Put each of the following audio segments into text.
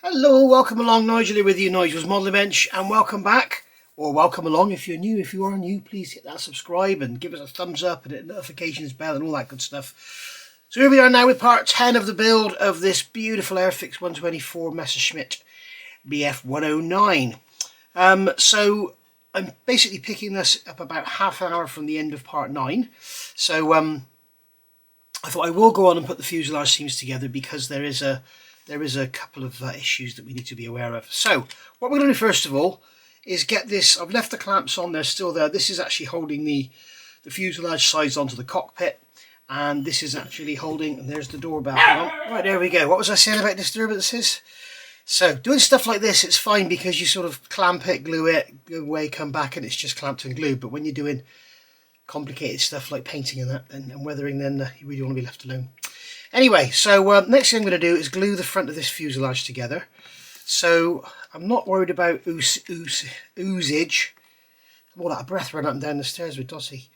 Hello, welcome along, Nigel with you, Nigel's Modelling Bench, and welcome back, or welcome along if you're new. If you are new, please hit that subscribe and give us a thumbs up and hit the notifications bell and all that good stuff. So here we are now with part 10 of the build of this beautiful Airfix 124 Messerschmitt Bf109. So I'm basically picking this up about half an hour from the end of part 9. So I thought I will go on and put the fuselage seams together because there is a couple of issues that we need to be aware of. So what we're going to do first of all is get this. I've left the clamps on, they're still there. This is actually holding the fuselage sides onto the cockpit, and this is actually holding, and there's the doorbell. Right, there we go. What was I saying about disturbances? So doing stuff like this, it's fine because you sort of clamp it, glue it, go away, come back, and it's just clamped and glued. But when you're doing complicated stuff like painting and that and weathering, then you really want to be left alone. Anyway, so next thing I'm going to do is glue the front of this fuselage together. So I'm not worried about oozage. I'm all out of breath running up and down the stairs with Dossie.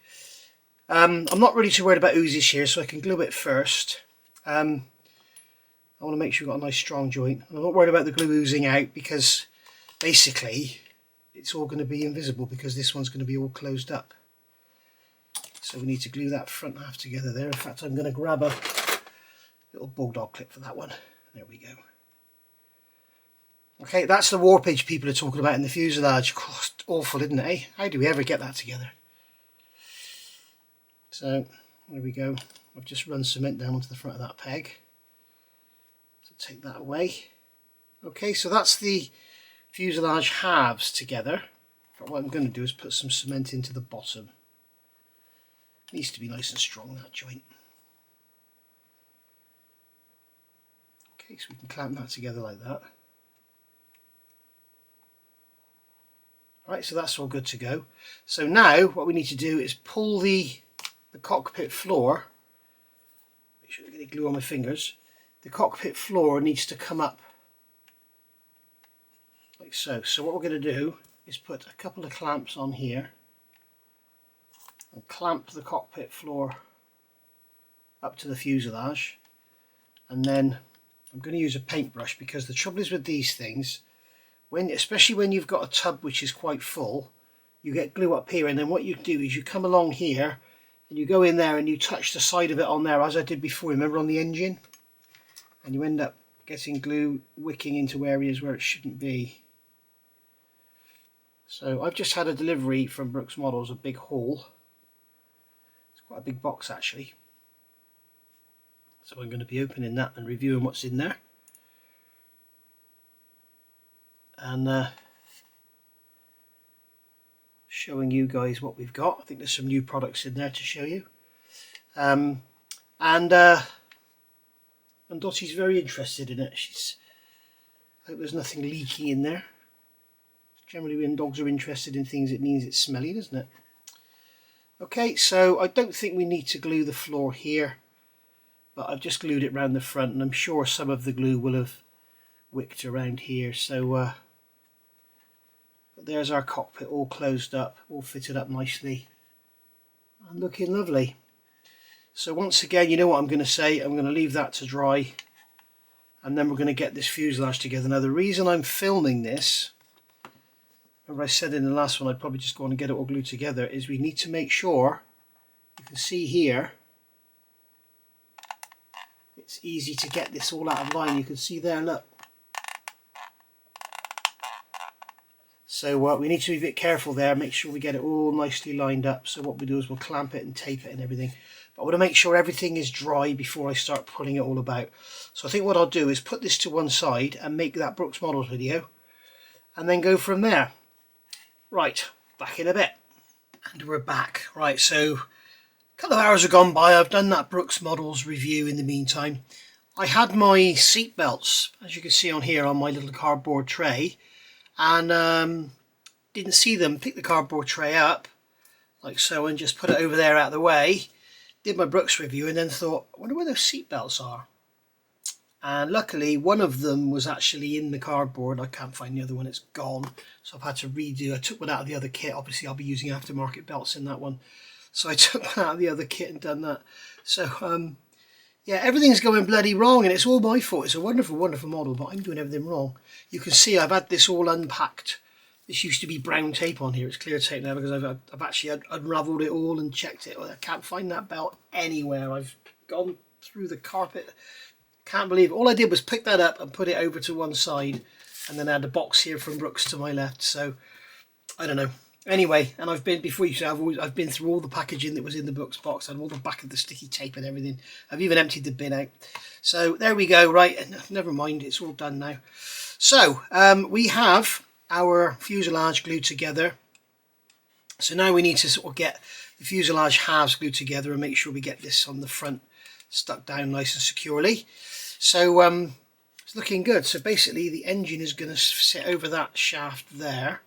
I'm not really too worried about oozage here, so I can glue it first. I want to make sure we've got a nice strong joint. I'm not worried about the glue oozing out because basically it's all going to be invisible because this one's going to be all closed up. So we need to glue that front half together there. In fact, I'm going to grab a little bulldog clip for that one. There we go. Okay, that's the warpage people are talking about in the fuselage. God, awful, isn't it, eh? How do we ever get that together? So, there we go. I've just run cement down onto the front of that peg. So take that away. Okay, so that's the fuselage halves together. But what I'm going to do is put some cement into the bottom. It needs to be nice and strong, that joint. Okay, so we can clamp that together like that. Right, so that's all good to go. So now what we need to do is pull the cockpit floor. Make sure I get glue on my fingers. The cockpit floor needs to come up like so. So what we're going to do is put a couple of clamps on here and clamp the cockpit floor up to the fuselage, and then I'm going to use a paintbrush because the trouble is with these things, especially when you've got a tub which is quite full, you get glue up here, and then what you do is you come along here and you go in there and you touch the side of it on there as I did before, remember, on the engine, and you end up getting glue wicking into areas where it shouldn't be. So I've just had a delivery from Brooks Models, a big haul. It's quite a big box actually. So I'm going to be opening that and reviewing what's in there. And showing you guys what we've got. I think there's some new products in there to show you. And Dottie's very interested in it. I hope there's nothing leaking in there. Generally when dogs are interested in things, it means it's smelly, doesn't it? Okay, so I don't think we need to glue the floor here, but I've just glued it around the front, and I'm sure some of the glue will have wicked around here. So but there's our cockpit all closed up, all fitted up nicely and looking lovely. So once again, you know what I'm going to say, I'm going to leave that to dry, and then we're going to get this fuselage together. Now the reason I'm filming this, remember I said in the last one I'd probably just go on and get it all glued together, is we need to make sure, you can see here, it's easy to get this all out of line. You can see there, look. So we need to be a bit careful there, make sure we get it all nicely lined up. So what we do is we'll clamp it and tape it and everything. But I want to make sure everything is dry before I start pulling it all about. So I think what I'll do is put this to one side and make that Brooks Models video, and then go from there. Right, back in a bit. And we're back. Right, so a couple of hours have gone by. I've done that Brooks Models review in the meantime. I had my seat belts, as you can see on here, on my little cardboard tray, and didn't see them. Picked the cardboard tray up like so and just put it over there out of the way. Did my Brooks review and then thought, I wonder where those seat belts are. And luckily one of them was actually in the cardboard. I can't find the other one, it's gone. So I've had to redo. I took one out of the other kit. Obviously I'll be using aftermarket belts in that one. So I took one out of the other kit and done that. So Yeah, everything's going bloody wrong, and it's all my fault. It's a wonderful, wonderful model, but I'm doing everything wrong. You can see I've had this all unpacked. This used to be brown tape on here. It's clear tape now because I've actually unravelled it all and checked it. I can't find that belt anywhere. I've gone through the carpet. Can't believe it. All I did was pick that up and put it over to one side, and then I had a box here from Brooks to my left. So I don't know. Anyway, and I've been, before you say, I've been through all the packaging that was in the Brooks box and all the back of the sticky tape and everything. I've even emptied the bin out. So there we go. Right, never mind, it's all done now. So we have our fuselage glued together. So now we need to sort of get the fuselage halves glued together and make sure we get this on the front stuck down nice and securely. So it's looking good. So basically the engine is going to sit over that shaft there,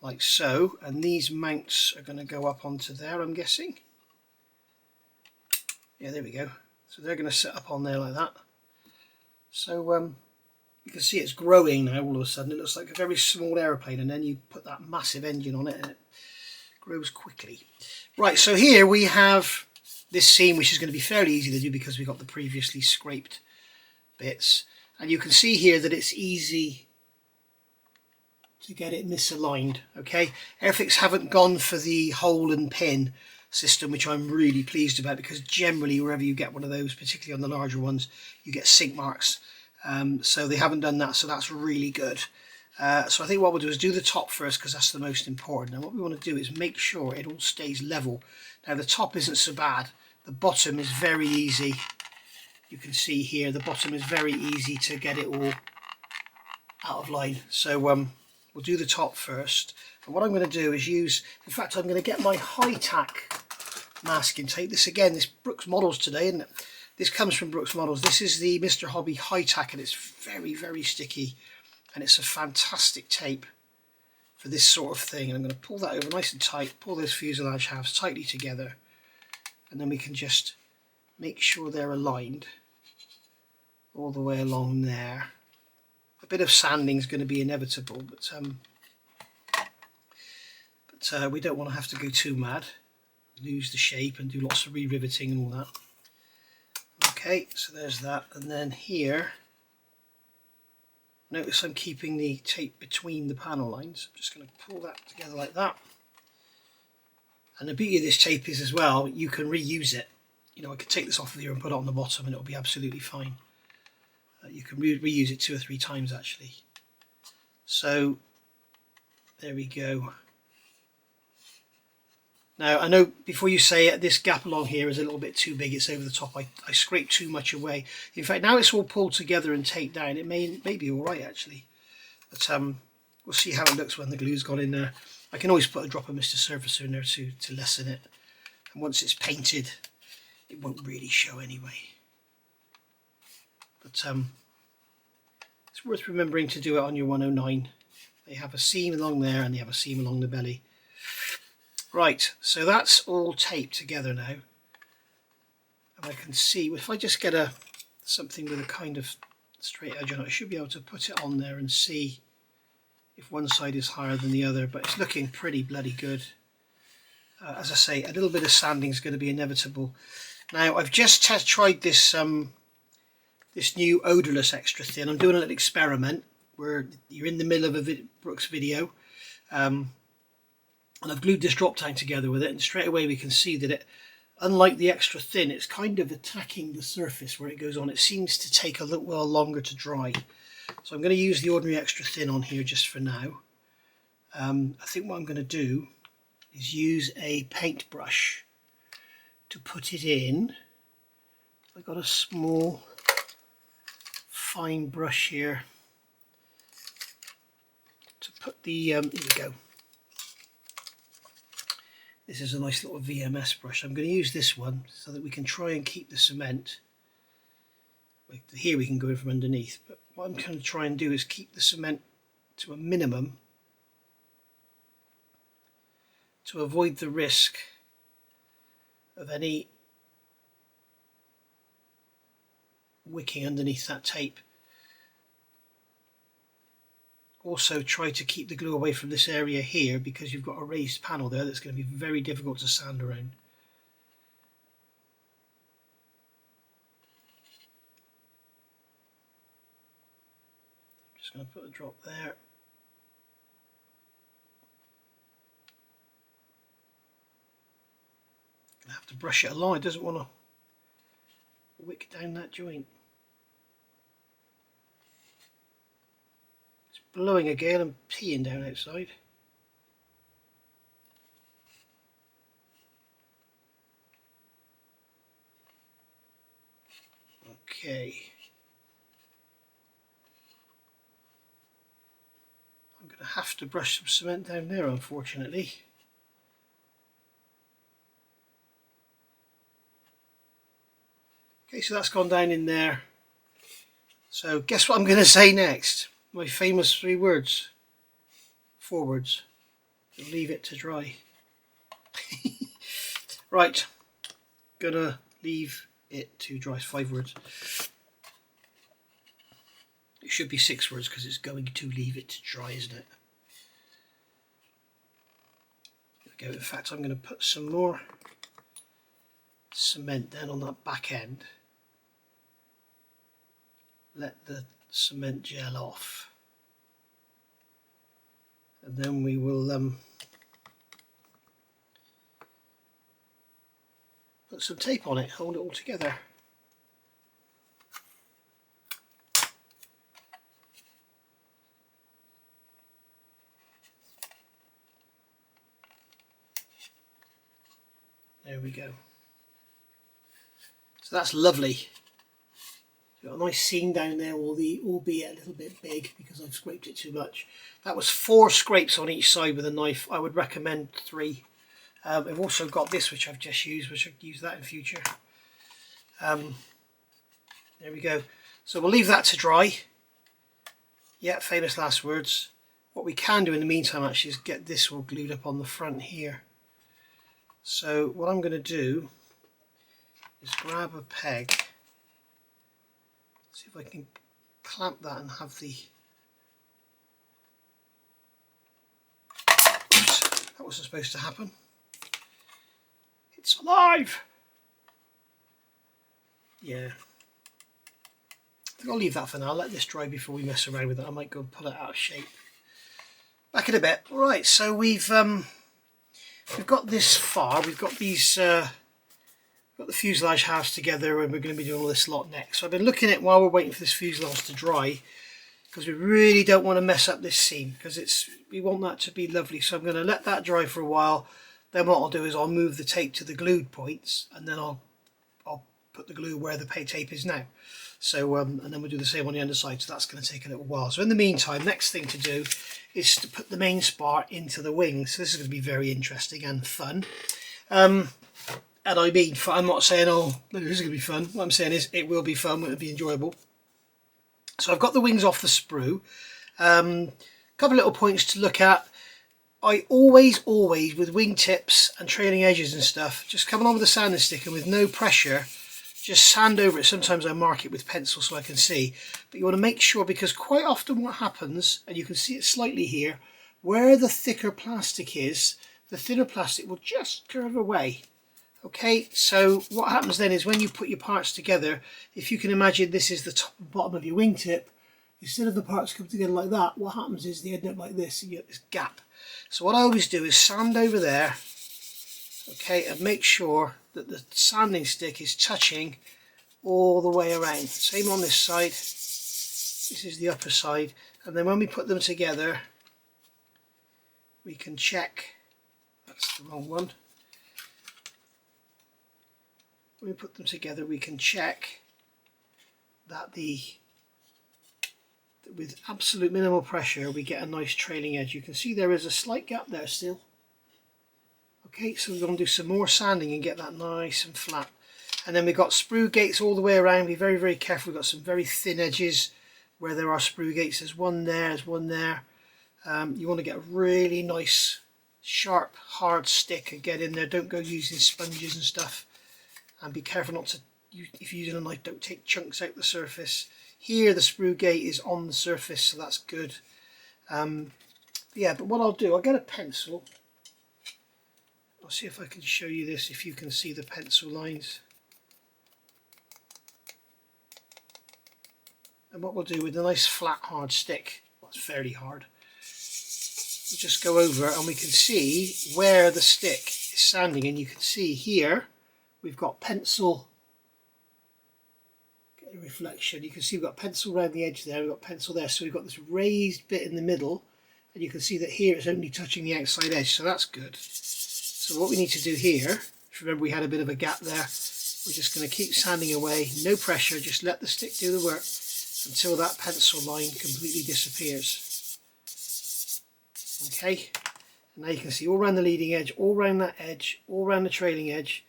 like so, and these mounts are going to go up onto there, I'm guessing. Yeah, there we go. So they're going to sit up on there like that. So you can see it's growing now all of a sudden. It looks like a very small aeroplane, and then you put that massive engine on it and it grows quickly. Right, so here we have this seam, which is going to be fairly easy to do because we've got the previously scraped bits. And you can see here that it's easy to get it misaligned. Okay, Airfix haven't gone for the hole and pin system, which I'm really pleased about, because generally wherever you get one of those, particularly on the larger ones, you get sink marks. So they haven't done that, so that's really good. So I think what we'll do is do the top first, because that's the most important. And what we want to do is make sure it all stays level. Now the top isn't so bad, the bottom is very easy. You can see here the bottom is very easy to get it all out of line. So we'll do the top first. And what I'm going to do is use, in fact I'm going to get my high-tack masking tape. This again, this Brooks Models today, isn't it? This comes from Brooks Models. This is the Mr. Hobby high-tack, and it's very, very sticky. And it's a fantastic tape for this sort of thing. And I'm going to pull that over nice and tight, pull those fuselage halves tightly together, and then we can just make sure they're aligned all the way along there. A bit of sanding is going to be inevitable, but we don't want to have to go too mad, lose the shape and do lots of re-riveting and all that. Okay, so there's that. And then here, notice I'm keeping the tape between the panel lines. I'm just going to pull that together like that. And the beauty of this tape is as well, you can reuse it. You know, I could take this off of here and put it on the bottom and it'll be absolutely fine. You can reuse it 2 or 3 times actually. So there we go. Now I know before you say it, this gap along here is a little bit too big, it's over the top. I scraped too much away. In fact, now it's all pulled together and taped down, it may be alright actually. But we'll see how it looks when the glue's gone in there. I can always put a drop of Mr. Surfacer in there to lessen it. And once it's painted, it won't really show anyway. But it's worth remembering to do it on your 109. They have a seam along there and they have a seam along the belly. Right, so that's all taped together now. And I can see, if I just get something with a kind of straight edge on it, I should be able to put it on there and see if one side is higher than the other, but it's looking pretty bloody good. As I say, a little bit of sanding is going to be inevitable. Now, I've just tried this this new odorless extra thin. I'm doing a little experiment where you're in the middle of a Brooks video, and I've glued this drop tank together with it, and straight away we can see that it, unlike the extra thin, it's kind of attacking the surface where it goes on. It seems to take a little while longer to dry. So I'm going to use the ordinary extra thin on here just for now. I think what I'm going to do is use a paintbrush to put it in. I've got a small fine brush here to put the, here we go. This is a nice little VMS brush. I'm going to use this one so that we can try and keep the cement. Like here we can go in from underneath, but what I'm going to try and do is keep the cement to a minimum to avoid the risk of any wicking underneath that tape. Also try to keep the glue away from this area here, because you've got a raised panel there that's going to be very difficult to sand around. Just going to put a drop there. I have to brush it along, it doesn't want to wick down that joint. It's blowing a gale and peeing down outside. Okay. I'm going to have to brush some cement down there, unfortunately. Okay, so that's gone down in there. So guess what I'm going to say next? My famous 3 words. 4 words. Leave it to dry. Right, gonna leave it to dry. 5 words. It should be 6 words because it's going to leave it to dry, isn't it? There we go. In fact, I'm going to put some more cement down on that back end. Let the cement gel off, and then we will put some tape on it, hold it all together. There we go. So that's lovely. Got a nice seam down there, albeit a little bit big because I've scraped it too much. That was 4 scrapes on each side with a knife. I would recommend 3. I've also got this which I've just used, which I could use that in future. There we go. So we'll leave that to dry. Yeah, famous last words. What we can do in the meantime actually is get this all glued up on the front here. So what I'm going to do is grab a peg. See if I can clamp that and have the... Oops, that wasn't supposed to happen. It's alive! Yeah. I think I'll leave that for now. I'll let this dry before we mess around with it. I might go and pull it out of shape. Back in a bit. Alright, so we've got this far. We've got these... got the fuselage halves together, and we're going to be doing all this lot next. So I've been looking at while we're waiting for this fuselage to dry, because we really don't want to mess up this seam, because we want that to be lovely. So I'm going to let that dry for a while. Then what I'll do is I'll move the tape to the glued points, and then I'll put the glue where the tape is now. So and then we'll do the same on the underside. So that's going to take a little while. So in the meantime, next thing to do is to put the main spar into the wing. So this is going to be very interesting and fun. And I mean, I'm not saying, oh, this is going to be fun. What I'm saying is it will be fun, it'll be enjoyable. So I've got the wings off the sprue. Couple little points to look at. I always, with wingtips and trailing edges and stuff, just come along with a sanding stick and with no pressure, just sand over it. Sometimes I mark it with pencil so I can see. But you want to make sure, because quite often what happens, and you can see it slightly here, where the thicker plastic is, the thinner plastic will just curve away. Okay, so what happens then is when you put your parts together, if you can imagine this is the top and bottom of your wingtip, instead of the parts come together like that, what happens is they end up like this, and you get this gap. So what I always do is sand over there, okay, and make sure that the sanding stick is touching all the way around. Same on this side. This is the upper side, and then when we put them together, we can check. That's the wrong one. When we put them together, we can check that with absolute minimal pressure we get a nice trailing edge. You can see there is a slight gap there still. Okay, so we're going to do some more sanding and get that nice and flat. And then we've got sprue gates all the way around. Be very, very careful. We've got some very thin edges where there are sprue gates. There's one there, there's one there. You want to get a really nice, sharp, hard stick and get in there. Don't go using sponges and stuff. And be careful not to, if you're using a knife, don't take chunks out the surface. Here the sprue gate is on the surface, so that's good. Yeah, but what I'll do, I'll get a pencil. I'll see if I can show you this, if you can see the pencil lines. And what we'll do with a nice flat hard stick, well, it's fairly hard, we'll just go over and we can see where the stick is sanding. And you can see here we've got pencil, get a reflection, you can see we've got pencil around the edge there, we've got pencil there, so we've got this raised bit in the middle, and you can see that here it's only touching the outside edge, so that's good. So what we need to do here, if you remember we had a bit of a gap there, we're just going to keep sanding away, no pressure, just let the stick do the work until that pencil line completely disappears. Okay, and now you can see all around the leading edge, all around that edge, all around the trailing edge.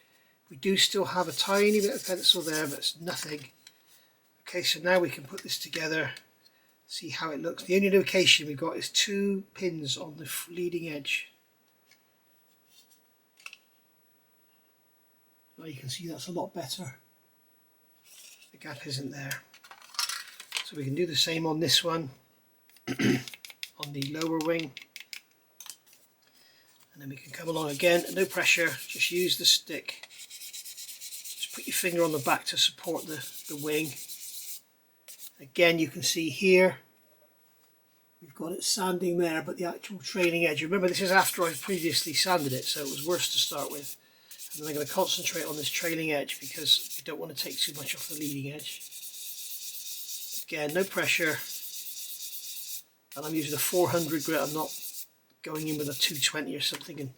We do still have a tiny bit of pencil there, but it's nothing. Okay, so now we can put this together, see how it looks. The only location we've got is 2 pins on the leading edge. Now you can see that's a lot better. The gap isn't there. So we can do the same on this one, on the lower wing. And then we can come along again, no pressure, just use the stick. Just put your finger on the back to support the wing. Again, you can see here, we've got it sanding there, but the actual trailing edge, remember this is after I've previously sanded it, so it was worse to start with. And then I'm going to concentrate on this trailing edge because we don't want to take too much off the leading edge. Again, no pressure. And I'm using a 400 grit, I'm not going in with a 220 or something, and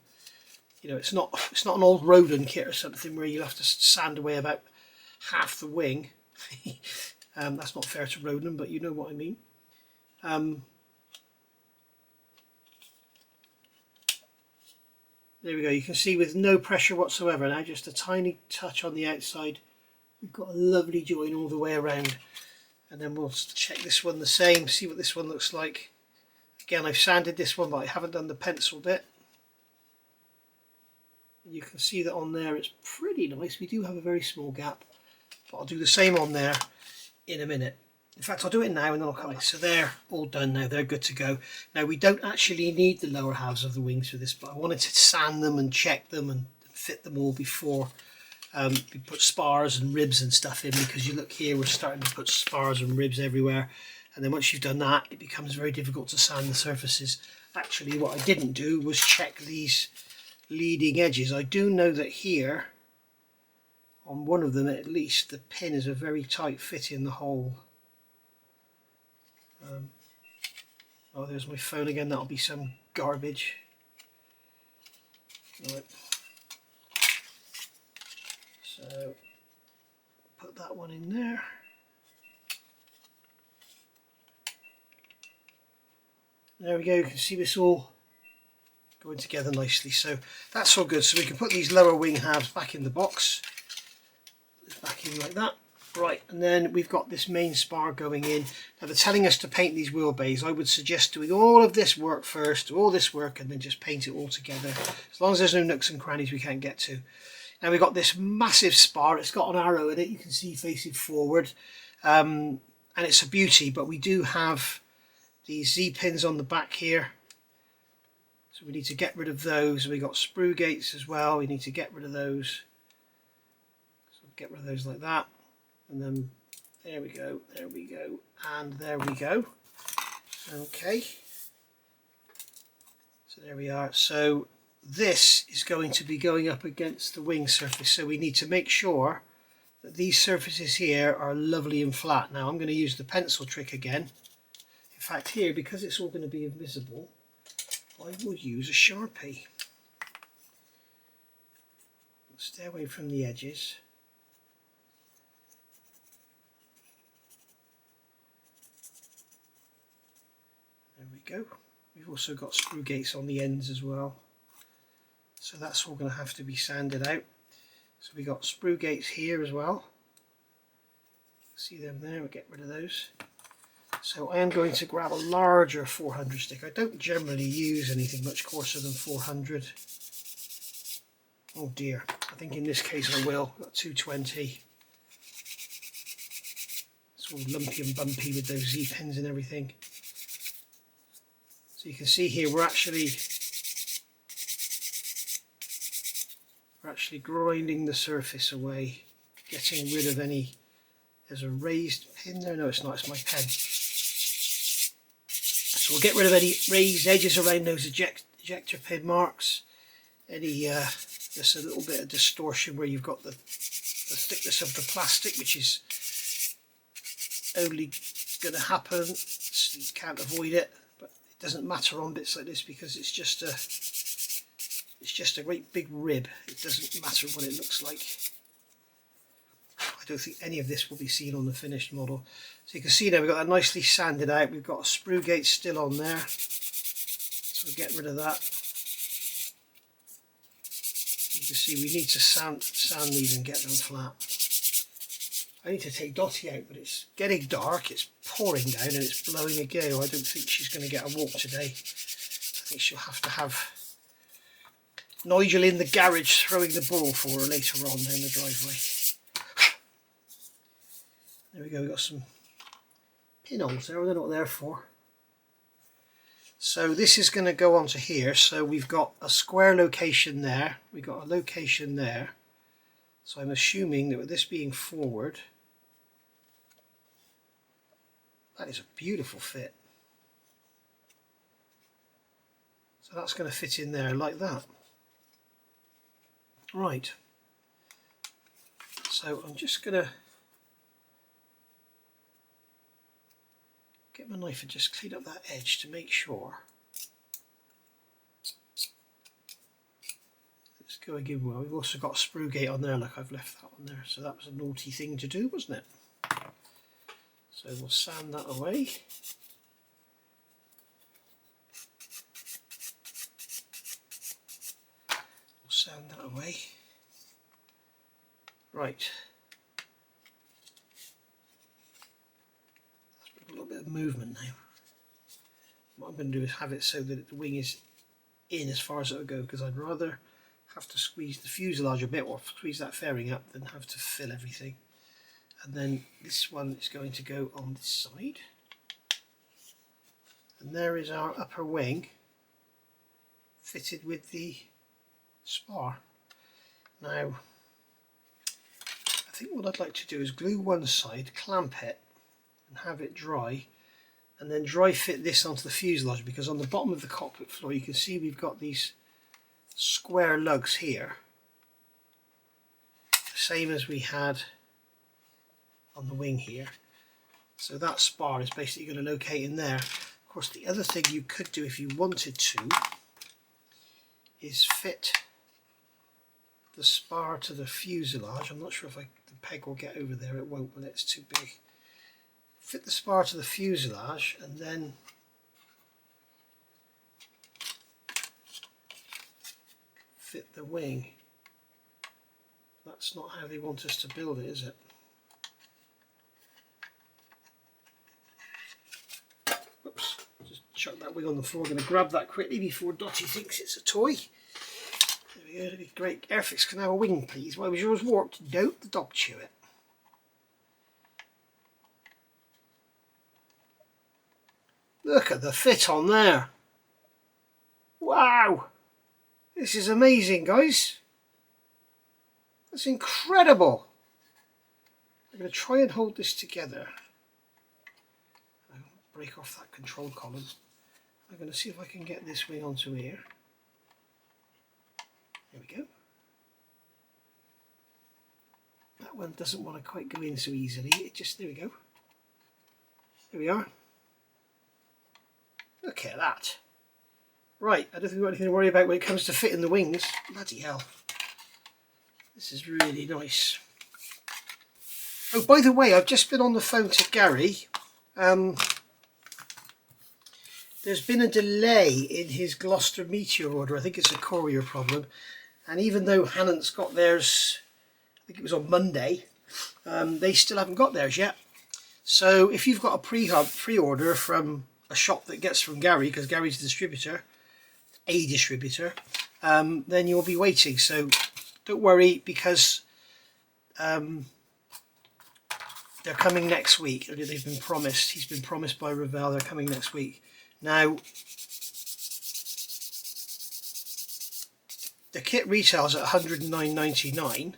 you know it's not an old Rodin kit or something where you'll have to sand away about half the wing. That's not fair to Rodin, but you know what I mean. There we go, you can see with no pressure whatsoever now, just a tiny touch on the outside, we've got a lovely join all the way around. And then we'll check this one the same, see what this one looks like. Again, I've sanded this one, but I haven't done the pencil bit. You can see that on there it's pretty nice. We do have a very small gap, but I'll do the same on there in a minute. In fact, I'll do it now and then I'll come back. So they're all done now, they're good to go. Now we don't actually need the lower halves of the wings for this, but I wanted to sand them and check them and fit them all before we put spars and ribs and stuff in, because you look here, we're starting to put spars and ribs everywhere. And then once you've done that, it becomes very difficult to sand the surfaces. Actually, what I didn't do was check these leading edges. I do know that here, on one of them at least, the pin is a very tight fit in the hole. Oh, there's my phone again, that'll be some garbage. Right. So, put that one in there. There we go, you can see this all going together nicely. So that's all good. So we can put these lower wing halves back in the box. Back in like that. Right, and then we've got this main spar going in. Now they're telling us to paint these wheel bays. I would suggest doing all of this work first, do all this work, and then just paint it all together. As long as there's no nooks and crannies we can't get to. Now we've got this massive spar. It's got an arrow in it, you can see facing forward. And it's a beauty, but we do have these Z-pins on the back here. So we need to get rid of those. We've got sprue gates as well. We need to get rid of those. So get rid of those like that. And then there we go, and there we go. Okay. So there we are. So this is going to be going up against the wing surface. So we need to make sure that these surfaces here are lovely and flat. Now I'm going to use the pencil trick again. In fact here, because it's all going to be invisible, I will use a Sharpie. Stay away from the edges. There we go. We've also got screw gates on the ends as well. So that's all going to have to be sanded out. So we got sprue gates here as well. See them there, we'll get rid of those. So I am going to grab a larger 400 stick. I don't generally use anything much coarser than 400. Oh dear, I think in this case I will. Got 220. It's all lumpy and bumpy with those Z-pins and everything. So you can see here we're actually grinding the surface away, getting rid of any There's a raised pin there. No, it's not. It's my pen. So we'll get rid of any raised edges around those ejector pin marks. Any just a little bit of distortion where you've got the thickness of the plastic, which is only going to happen. So you can't avoid it, but it doesn't matter on bits like this because it's just a great big rib. It doesn't matter what it looks like. I don't think any of this will be seen on the finished model. So you can see now we've got that nicely sanded out. We've got a sprue gate still on there, so we'll get rid of that. You can see we need to sand these and get them flat. I need to take Dottie out, but it's getting dark, it's pouring down and it's blowing a gale. I don't think she's going to get a walk today. I think she'll have to have Nigel in the garage throwing the ball for her later on down the driveway. There we go, we've got some pinholes there, I don't know what they're for. So this is going to go onto here, so we've got a square location there, we've got a location there. So I'm assuming that with this being forward, that is a beautiful fit. So that's going to fit in there like that. Right. So I'm just going to get my knife and just clean up that edge to make sure. Let's go again. Well, we've also got a sprue gate on there. Look, I've left that on there. So that was a naughty thing to do, wasn't it? So we'll sand that away. We'll sand that away. Right. A little bit of movement now. What I'm going to do is have it so that the wing is in as far as it will go, because I'd rather have to squeeze the fuselage a bit or squeeze that fairing up than have to fill everything. And then this one is going to go on this side. And there is our upper wing fitted with the spar. Now, I think what I'd like to do is glue one side, clamp it, and have it dry, and then dry fit this onto the fuselage, because on the bottom of the cockpit floor you can see we've got these square lugs here, the same as we had on the wing here. So that spar is basically going to locate in there. Of course, the other thing you could do if you wanted to is fit the spar to the fuselage. I'm not sure if the peg will get over there. It won't when it's too big. Fit the spar to the fuselage and then fit the wing. That's not how they want us to build it, is it? Whoops, just chuck that wing on the floor. I'm going to grab that quickly before Dottie thinks it's a toy. There we go, that'd be great. Airfix, can I have a wing please? Why was yours warped? Don't the dog chew it. Look at the fit on there. Wow. This is amazing, guys. That's incredible. I'm going to try and hold this together. I'll break off that control column. I'm going to see if I can get this wing onto here. There we go. That one doesn't want to quite go in so easily. It just, there we go. There we are. Look at that. Right, I don't think we've got anything to worry about when it comes to fitting the wings. Bloody hell. This is really nice. Oh, by the way, I've just been on the phone to Gary. There's been a delay in his Gloucester Meteor order. I think it's a courier problem. And even though Hannant's got theirs, I think it was on Monday, they still haven't got theirs yet. So if you've got a pre-order from a shop that gets from Gary, because Gary's a distributor, then you'll be waiting. So don't worry, because they're coming next week. They've been promised. He's been promised by Revell they're coming next week. Now, the kit retails at £109.99.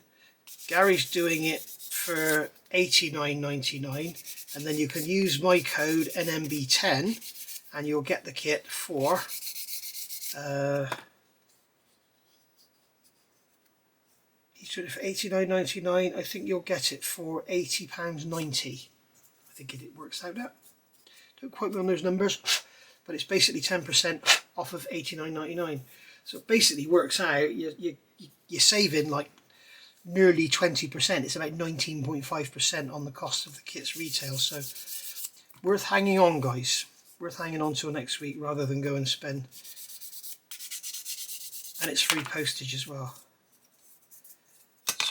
Gary's doing it for $89.99, and then you can use my code NMB10 and you'll get the kit for $89.99. I think you'll get it for £80.90. I think it works out at. Don't quote me on those numbers, but it's basically 10% off of $89.99. So it basically works out you're saving like nearly 20%. It's about 19.5% on the cost of the kit's retail. So worth hanging on, guys. Worth hanging on till next week rather than go and spend. And it's free postage as well.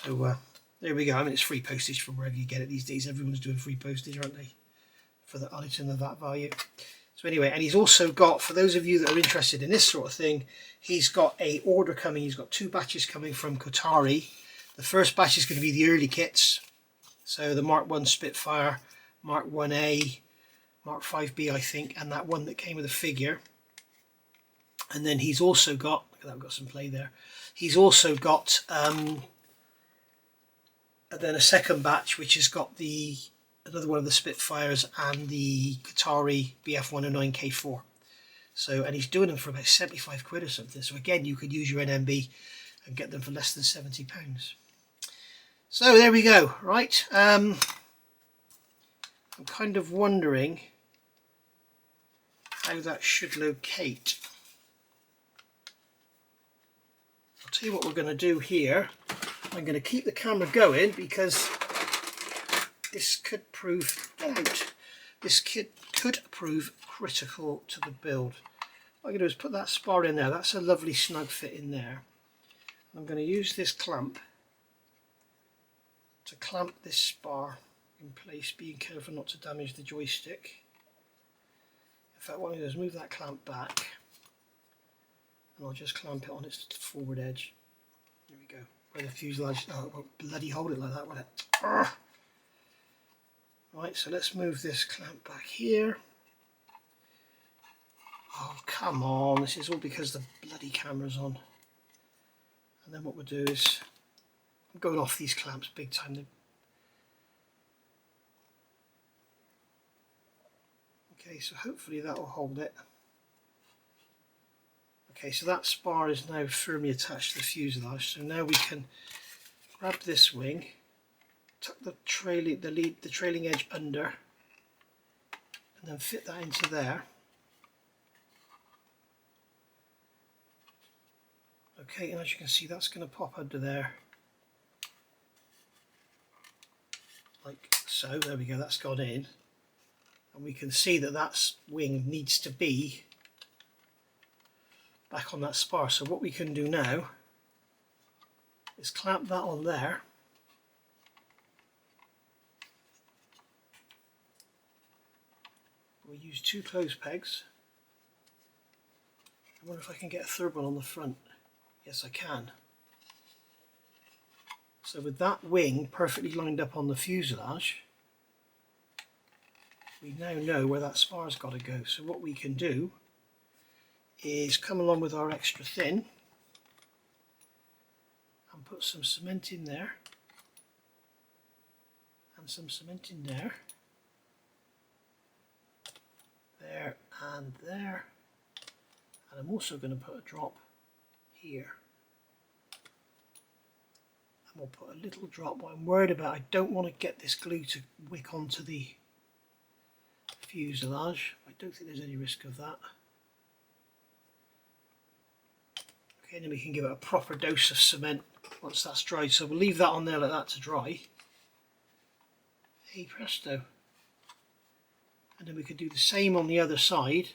So there we go. I mean, it's free postage from wherever you get it these days. Everyone's doing free postage, aren't they? For the item of that value. So anyway, and he's also got, for those of you that are interested in this sort of thing, he's got a order coming. He's got 2 batches coming from Qatari. The first batch is going to be the early kits. So the Mark 1 Spitfire, Mark 1A, Mark 5B, I think, and that one that came with a figure. And then he's also got, look at that, we've got some play there. He's also got then a second batch which has got another one of the Spitfires and the Qatari Bf109 K4. So, and he's doing them for about 75 quid or something. So again, you could use your NMB and get them for less than £70. So there we go. Right. I'm kind of wondering how that should locate. I'll tell you what we're going to do here. I'm going to keep the camera going because this could prove could prove critical to the build. What I'm going to do is put that spar in there. That's a lovely snug fit in there. I'm going to use this clamp to clamp this spar in place, being careful not to damage the joystick. In fact, what I'm going to do is move that clamp back and I'll just clamp it on its forward edge. There we go. Where the fuselage, oh, it won't bloody hold it like that, will it? Urgh. Right, so let's move this clamp back here. Oh, come on, this is all because the bloody camera's on. And then what we'll do is, I'm going off these clamps big time. Okay, so hopefully that will hold it. Okay, so that spar is now firmly attached to the fuselage. So now we can grab this wing, tuck the trailing edge under, and then fit that into there. Okay, and as you can see, that's going to pop under there, like so. There we go. That's gone in, and we can see that that wing needs to be back on that spar. So what we can do now is clamp that on there. We'll use 2 clothes pegs. I wonder if I can get a third one on the front. Yes, I can. So with that wing perfectly lined up on the fuselage, we now know where that spar's got to go. So what we can do is come along with our extra thin and put some cement in there and some cement in there, there and there, and I'm also going to put a drop here, and we'll put a little drop. What I'm worried about, I don't want to get this glue to wick onto the fuselage. I don't think there's any risk of that. Okay, and then we can give it a proper dose of cement once that's dried. So we'll leave that on there like that to dry. Hey presto. And then we could do the same on the other side.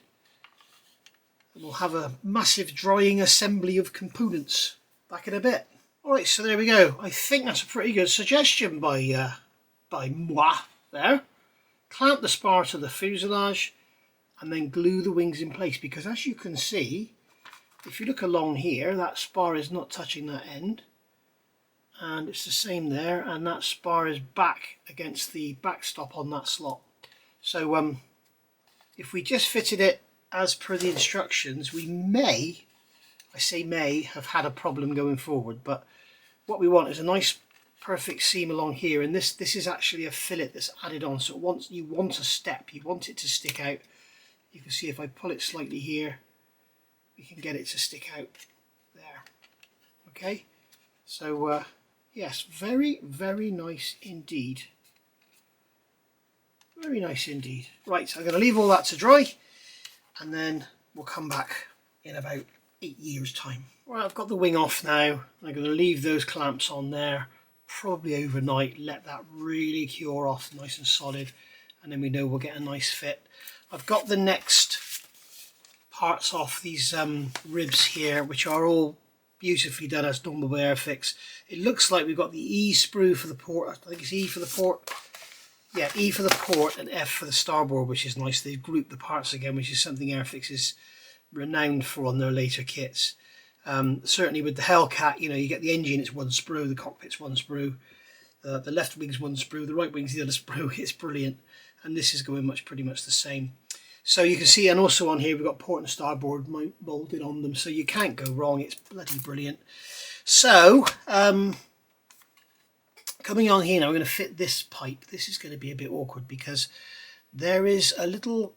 And we'll have a massive drying assembly of components back in a bit. Alright, so there we go. I think that's a pretty good suggestion by moi there. Clamp the spar to the fuselage and then glue the wings in place, because as you can see, if you look along here, that spar is not touching that end, and it's the same there, and that spar is back against the backstop on that slot. So if we just fitted it as per the instructions, we may, I say may, have had a problem going forward, but what we want is a nice perfect seam along here, and this is actually a fillet that's added on, so once you want a step, you want it to stick out. You can see if I pull it slightly here, we can get it to stick out there. Okay, so yes, very, very nice indeed. Very nice indeed. Right, so I'm going to leave all that to dry, and then we'll come back in about 8 years time. Right, I've got the wing off now. I'm going to leave those clamps on there probably overnight, let that really cure off nice and solid, and then we know we'll get a nice fit. I've got the next parts off these ribs here, which are all beautifully done as normal by Airfix. It looks like we've got the E sprue for the port. I think it's E for the port. Yeah, E for the port and F for the starboard, which is nice. They've grouped the parts again, which is something Airfix is renowned for on their later kits. Certainly with the Hellcat, you know, you get the engine, it's one sprue, the cockpit's one sprue, the left wing's one sprue, the right wing's the other sprue. It's brilliant, and this is going pretty much the same. So you can see, and also on here we've got port and starboard molded on them, so you can't go wrong. It's bloody brilliant. So coming on here now, I'm going to fit this pipe. This is going to be a bit awkward because there is a little,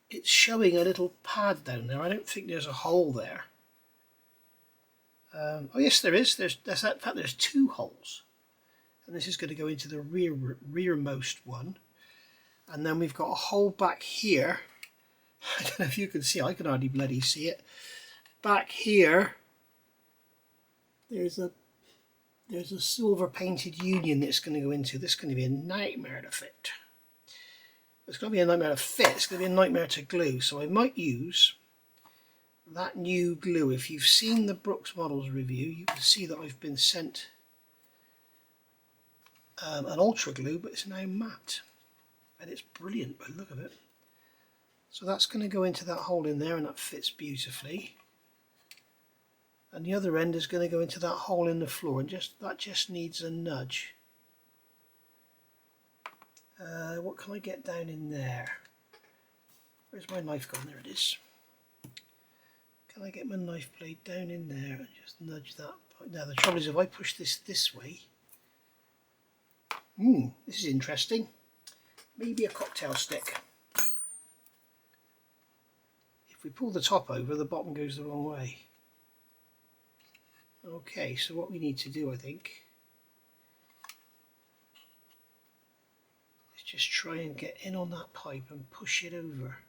it's showing a little pad down there. I don't think there's a hole there. Oh yes, there is. In fact, there's 2 holes, and this is going to go into the rearmost one. And then we've got a hole back here. I don't know if you can see. I can hardly bloody see it. Back here, there's a silver painted union that's going to go into. This is going to be a nightmare to fit. It's going to be a nightmare to fit. It's going to be a nightmare to glue. So I might use that new glue. If you've seen the Brooks Models review, you can see that I've been sent an ultra glue, but it's now matte. And it's brilliant by the look of it. So that's going to go into that hole in there, and that fits beautifully. And the other end is going to go into that hole in the floor, and that just needs a nudge. What can I get down in there? Where's my knife gone? There it is. Can I get my knife blade down in there and just nudge that? Now the trouble is, if I push this way, this is interesting. Maybe a cocktail stick. If we pull the top over, the bottom goes the wrong way. Okay, so what we need to do, I think, is just try and get in on that pipe and push it over.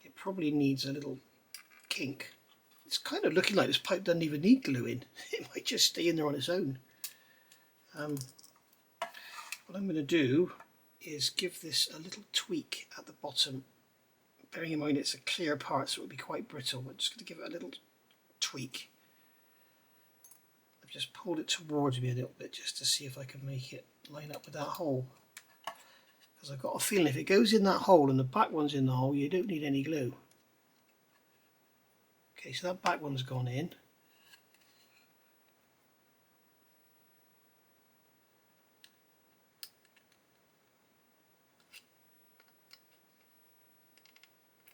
It probably needs a little kink. It's kind of looking like this pipe doesn't even need gluing. It might just stay in there on its own. What I'm going to do is give this a little tweak at the bottom. Bearing in mind it's a clear part, so it will be quite brittle. I'm just going to give it a little tweak. I've just pulled it towards me a little bit just to see if I can make it line up with that hole. Because I've got a feeling if it goes in that hole and the back one's in the hole, you don't need any glue. Okay, so that back one's gone in.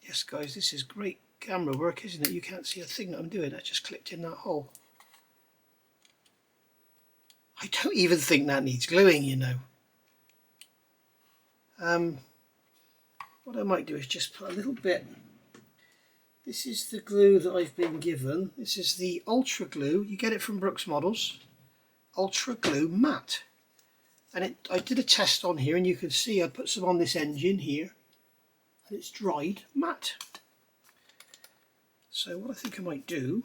Yes guys, this is great camera work, isn't it? You can't see a thing that I'm doing. I just clipped in that hole. I don't even think that needs gluing, you know. What I might do is just put a little bit. This is the glue that I've been given. This is the Ultra Glue. You get it from Brooks Models. Ultra Glue Matte. And I did a test on here, and you can see I put some on this engine here. And it's dried matte. So what I think I might do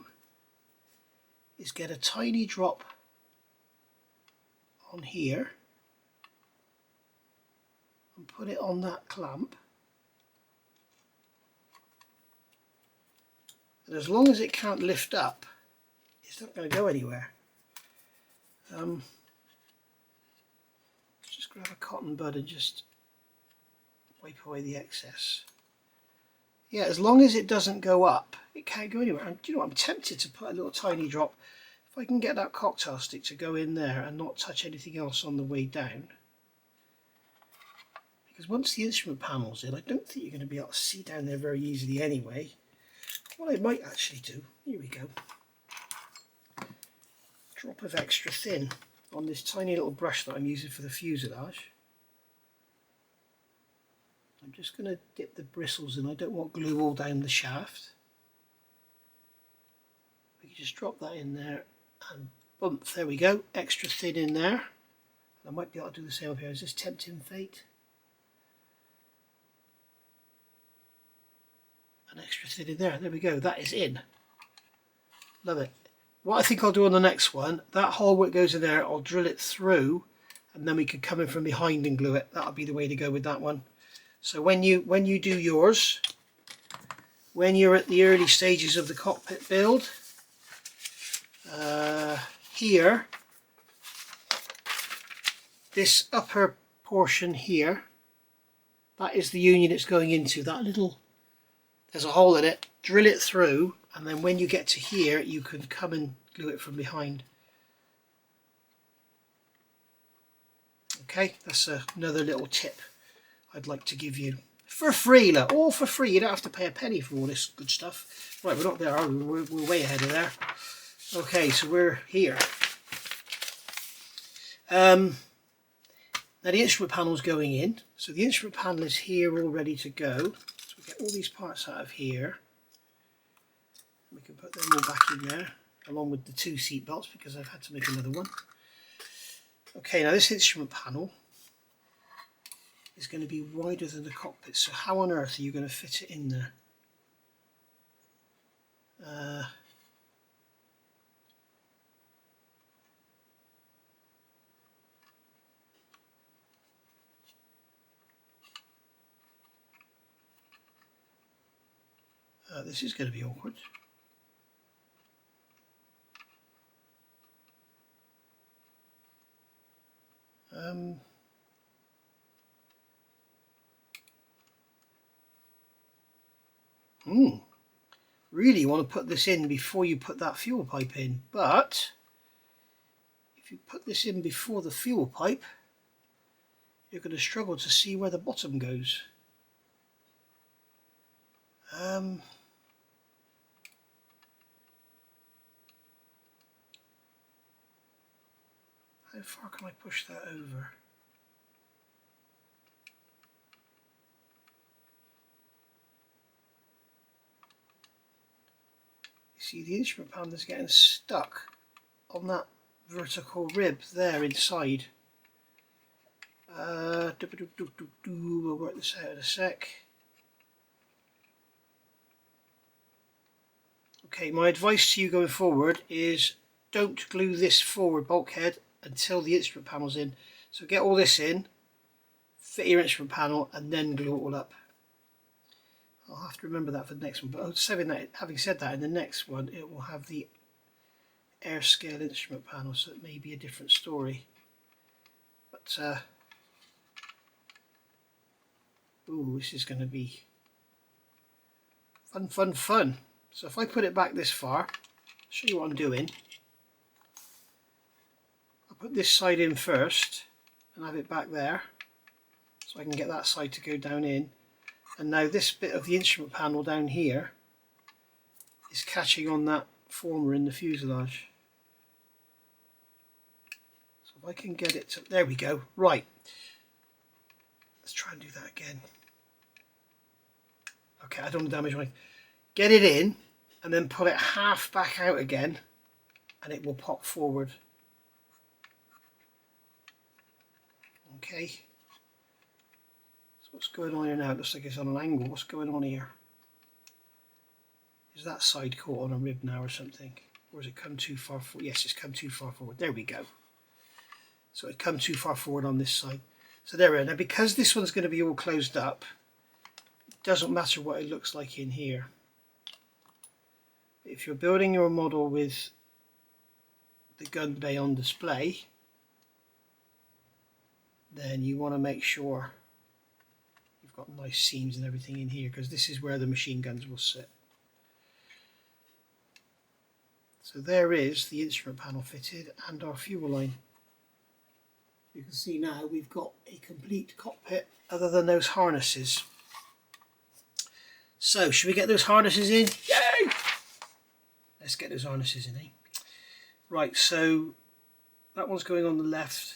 is get a tiny drop on here and put it on that clamp, and as long as it can't lift up, it's not going to go anywhere. Just grab a cotton bud and just wipe away the excess. Yeah, as long as it doesn't go up, it can't go anywhere. And do you know what, I'm tempted to put a little tiny drop, if I can get that cocktail stick to go in there and not touch anything else on the way down. Because once the instrument panel's in, I don't think you're going to be able to see down there very easily anyway. What I might actually do, here we go. drop of extra thin on this tiny little brush that I'm using for the fuselage. I'm just going to dip the bristles in. I don't want glue all down the shaft. We can just drop that in there and bump, there we go, extra thin in there. I might be able to do the same up here. Is this tempting fate? An extra thin in there. There we go. That is in. Love it. What I think I'll do on the next one, that hole where it goes in there, I'll drill it through, and then we can come in from behind and glue it. That'll be the way to go with that one. So when you do yours, when you're at the early stages of the cockpit build, here, this upper portion here, that is the union it's going into. That little, there's a hole in it, drill it through, and then when you get to here you can come and glue it from behind. Okay, that's another little tip I'd like to give you. For free, look, all for free. You don't have to pay a penny for all this good stuff. Right, we're not there, are we? We're way ahead of there. Okay, so we're here. Now the instrument panel's going in. So the instrument panel is here all ready to go. So we get all these parts out of here. We can put them all back in there, along with the 2 seat belts, because I've had to make another one. Okay, now this instrument panel is going to be wider than the cockpit, so how on earth are you going to fit it in there? This is going to be awkward. Really you want to put this in before you put that fuel pipe in, but if you put this in before the fuel pipe, you're going to struggle to see where the bottom goes. How far can I push that over? You see the instrument panel is getting stuck on that vertical rib there inside. We'll work this out in a sec. Okay, my advice to you going forward is don't glue this forward bulkhead until the instrument panel's in. So get all this in, fit your instrument panel, and then glue it all up. I'll have to remember that for the next one, but having said that, in the next one it will have the air scale instrument panel, so it may be a different story. But ooh, this is going to be fun. So if I put it back this far, I'll show you what I'm doing. I'll put this side in first and have it back there, so I can get that side to go down in. And now this bit of the instrument panel down here is catching on that former in the fuselage. So if I can get it to, there we go, right. Let's try and do that again. Okay, I don't want to damage my, get it in and then pull it half back out again and it will pop forward. Okay. What's going on here now? It looks like it's on an angle. What's going on here? Is that side caught on a rib now or something? Or has it come too far forward? Yes, it's come too far forward. There we go. So it come too far forward on this side. So there we are. Now because this one's going to be all closed up, it doesn't matter what it looks like in here. If you're building your model with the gun bay on display, then you want to make sure got nice seams and everything in here, because this is where the machine guns will sit. So there is the instrument panel fitted and our fuel line. You can see now we've got a complete cockpit other than those harnesses. So should we get those harnesses in? Yay! Let's get those harnesses in, eh? Right, so that one's going on the left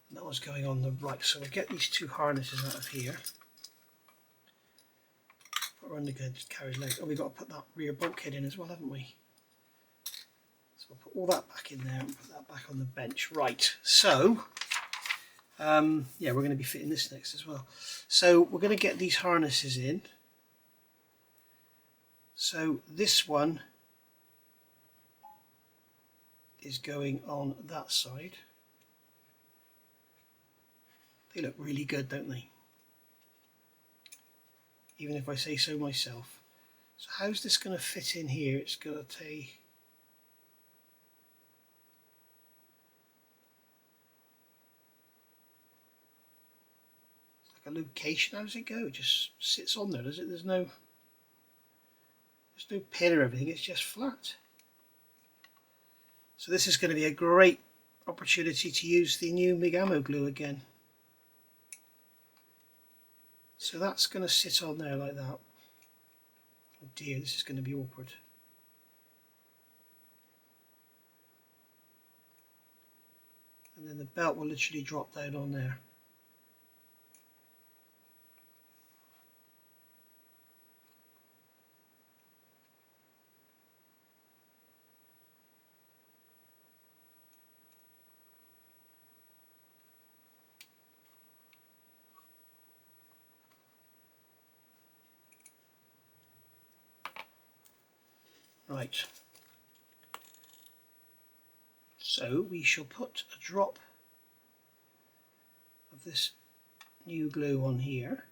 and that one's going on the right. So we'll get these two harnesses out of here. Put her undergird, just carry legs. Oh, we've got to put that rear bulkhead in as well, haven't we? So we'll put all that back in there and put that back on the bench. Right, so yeah, we're going to be fitting this next as well. So we're going to get these harnesses in. So this one is going on that side. They look really good, don't they? Even if I say so myself. So how's this going to fit in here? It's going to take... It's like a location. How does it go? It just sits on there, does it? There's no pin or everything. It's just flat. So this is going to be a great opportunity to use the new MIG ammo glue again. So that's going to sit on there like that. Oh dear, this is going to be awkward. And then the belt will literally drop down on there. Right. So we shall put a drop of this new glue on here.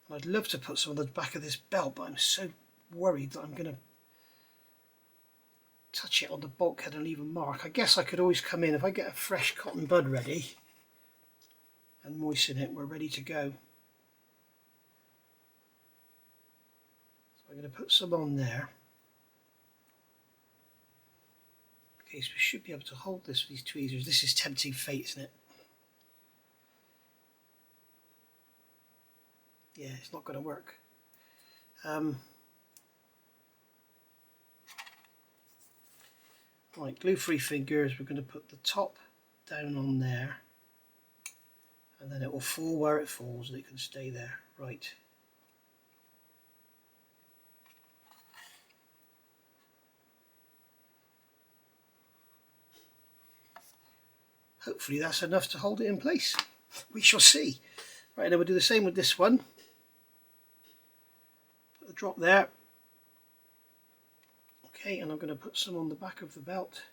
And I'd love to put some on the back of this belt, but I'm so worried that I'm going to touch it on the bulkhead and leave a mark. I guess I could always come in, if I get a fresh cotton bud ready and moisten it, we're ready to go. So I'm going to put some on there. Okay, so we should be able to hold this with these tweezers. This is tempting fate, isn't it? Yeah, it's not going to work. Right, glue-free fingers. We're going to put the top down on there, and then it will fall where it falls, and it can stay there. Right. Hopefully that's enough to hold it in place. We shall see. Right, then we'll do the same with this one. Put a drop there. Okay, and I'm going to put some on the back of the belt.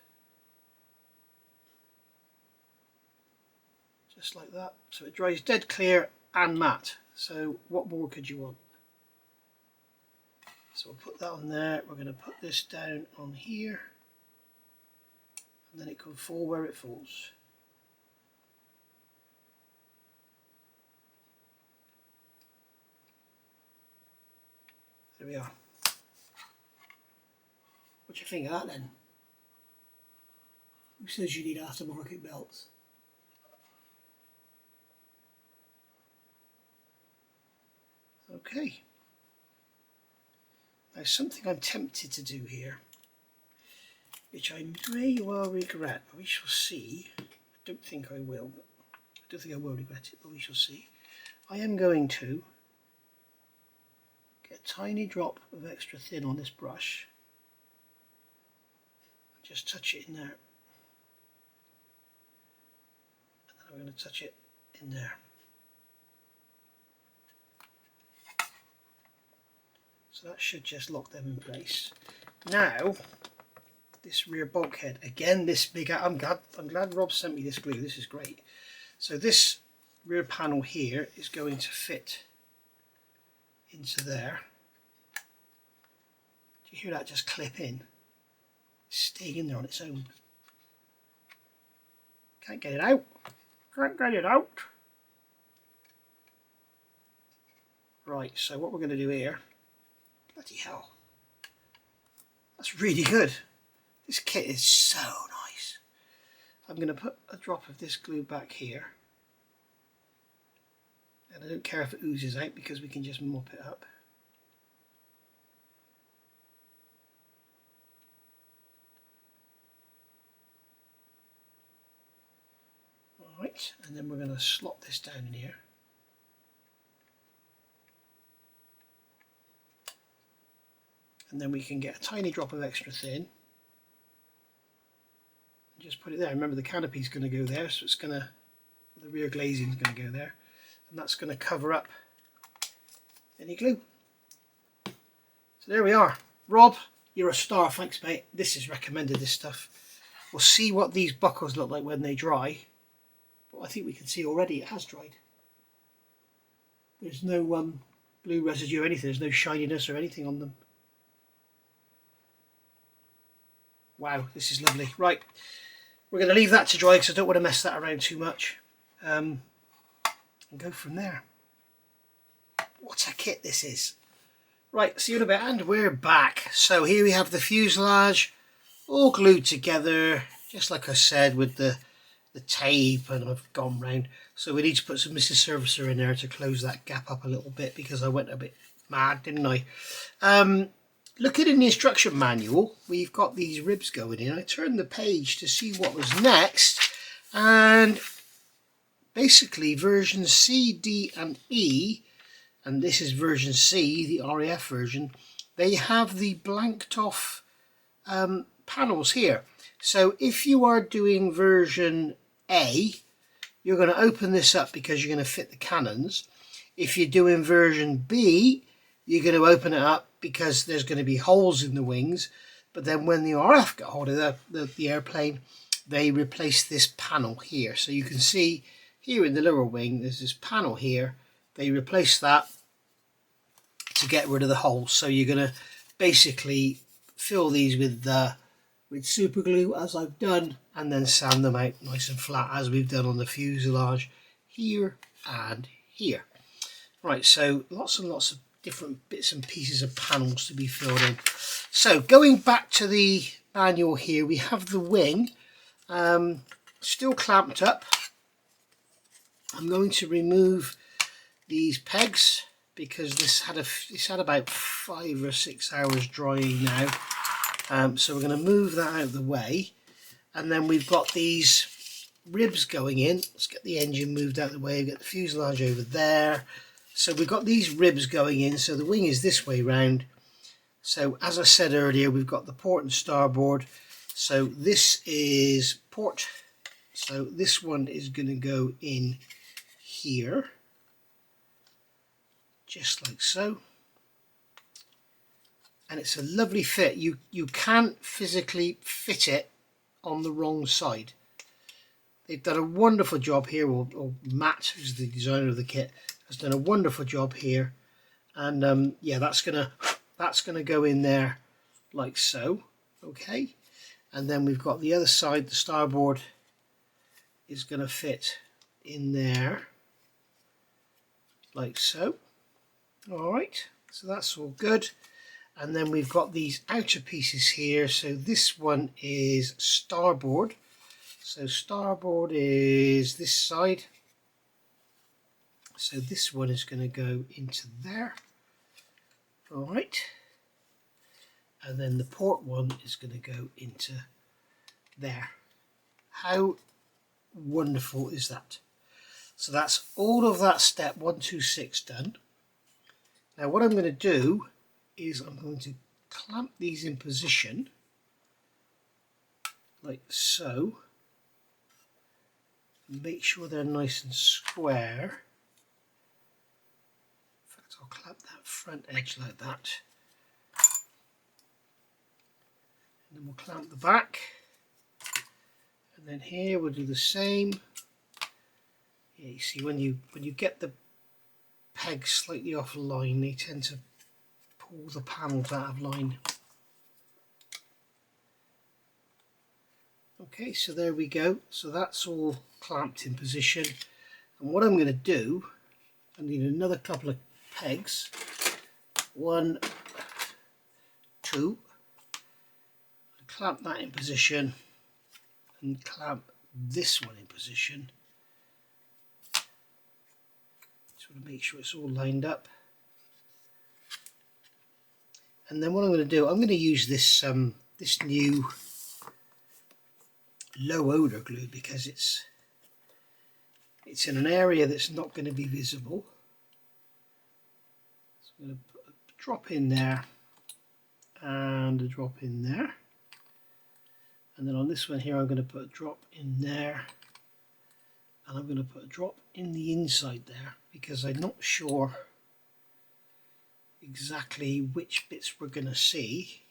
Just like that. So it dries dead clear and matte. So what more could you want? So we'll put that on there. We're going to put this down on here. And then it can fall where it falls. There we are. What do you think of that then? Who says you need aftermarket belts? Okay. Now something I'm tempted to do here, which I may well regret, but we shall see. I don't think I will, but I don't think I will regret it, but we shall see. I am going to get a tiny drop of extra thin on this brush. Just touch it in there. And then I'm going to touch it in there. So that should just lock them in place. Now, this rear bulkhead, again, this big, I'm glad Rob sent me this glue, this is great. So this rear panel here is going to fit into there. Do you hear that just clip in? It's staying in there on its own. Can't get it out. Can't get it out. Right, so what we're going to do here, bloody hell, that's really good. This kit is so nice. I'm going to put a drop of this glue back here. And I don't care if it oozes out because we can just mop it up. Right, and then we're going to slot this down in here. And then we can get a tiny drop of extra thin. And just put it there. Remember the canopy is going to go there, so it's going to, the rear glazing is going to go there. And that's going to cover up any glue. So there we are. Rob, you're a star. Thanks, mate. This is recommended, this stuff. We'll see what these buckles look like when they dry. But I think we can see already it has dried. There's no blue residue or anything. There's no shininess or anything on them. Wow, this is lovely. Right, we're going to leave that to dry because I don't want to mess that around too much. And go from there. What a kit this is. Right, see you in a bit, and we're back. So here we have the fuselage all glued together, just like I said, with the tape, and I've gone round. So we need to put some Mrs. Servicer in there to close that gap up a little bit, because I went a bit mad, didn't I? Looking in the instruction manual, we've got these ribs going in. I turned the page to see what was next, and basically version C, D and E, and this is version C, the RAF version, they have the blanked off panels here. So if you are doing version A, you're going to open this up because you're going to fit the cannons. If you're doing version B, you're going to open it up because there's going to be holes in the wings. But then when the RAF got hold of the airplane, they replaced this panel here. So you can see here in the lower wing, there's this panel here. They replaced that to get rid of the holes. So you're going to basically fill these with super glue, as I've done, and then sand them out nice and flat, as we've done on the fuselage here and here. Right, so lots and lots of different bits and pieces of panels to be filled in. So going back to the manual here, we have the wing still clamped up. I'm going to remove these pegs because this had about 5 or 6 hours drying now. So we're going to move that out of the way, and then we've got these ribs going in. Let's get the engine moved out of the way. We've got the fuselage over there. So we've got these ribs going in, so the wing is this way round. So as I said earlier, we've got the port and starboard. So this is port. So this one is going to go in here, just like so. And it's a lovely fit. You can't physically fit it on the wrong side. They've done a wonderful job here, or Matt, who's the designer of the kit, has done a wonderful job here. And yeah, that's gonna go in there like so. Okay, and then we've got the other side. The starboard is going to fit in there like so. All right, so that's all good. And then we've got these outer pieces here. So this one is starboard. So starboard is this side. So this one is going to go into there. All right. And then the port one is going to go into there. How wonderful is that? So that's all of that step 1, 2, 6 done. Now what I'm going to do is I'm going to clamp these in position like so. Make sure they're nice and square. In fact, I'll clamp that front edge like that. And then we'll clamp the back. And then here we'll do the same. Yeah, you see when you get the pegs slightly off line, they tend to pull the panels out of line. Okay, so there we go. So that's all clamped in position. And what I'm going to do, I need another couple of pegs. 1, 2. Clamp that in position and clamp this one in position. Just want to make sure it's all lined up. And then what I'm going to do, I'm going to use this this new low odor glue because it's it's in an area that's not going to be visible. So I'm going to put a drop in there and a drop in there. And then on this one here I'm going to put a drop in there, and I'm going to put a drop in the inside there because I'm not sure exactly which bits we're going to see.